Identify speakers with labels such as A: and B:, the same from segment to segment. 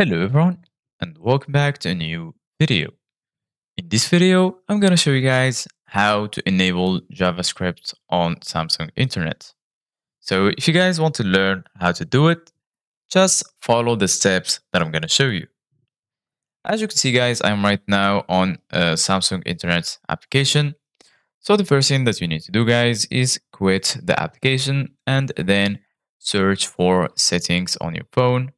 A: Hello everyone and welcome back to a new video. In this video, I'm gonna show you guys how to enable JavaScript on Samsung Internet. So if you guys want to learn how to do it, just follow the steps that I'm gonna show you. As you can see guys, I'm right now on a Samsung Internet application. So the first thing that you need to do guys is quit the application and then search for settings on your phone.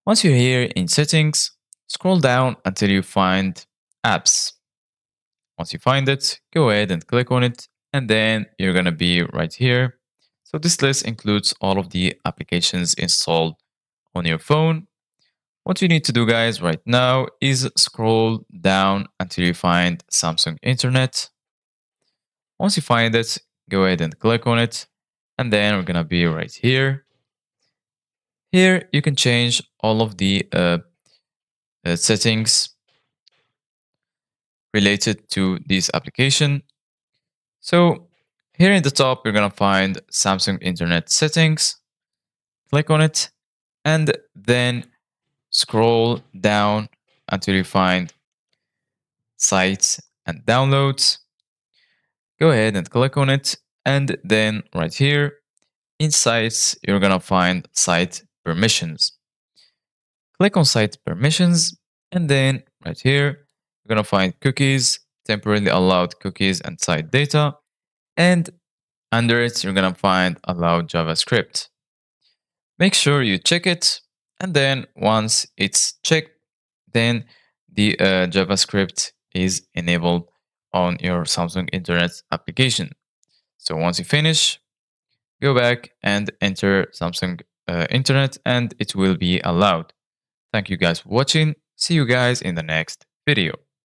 A: Once you're here in settings, scroll down until you find apps. Once you find it, go ahead and click on it, and then you're going to be right here. So this list includes all of the applications installed on your phone. What you need to do guys right now is scroll down until you find Samsung Internet. Once you find it, go ahead and click on it, and then we're going to be right here. Here you can change all of the settings related to this application. So here in the top, you're going to find Samsung Internet settings. Click on it and then scroll down until you find sites and downloads. Go ahead and click on it. And then right here in sites, you're going to find site permissions. Click on site permissions. And then right here, you're going to find cookies, temporarily allowed cookies and site data. And under it, you're going to find allow JavaScript. Make sure you check it. And then once it's checked, then the JavaScript is enabled on your Samsung Internet application. So once you finish, go back and enter Samsung Internet and it will be allowed. Thank you guys for watching. See you guys in the next video.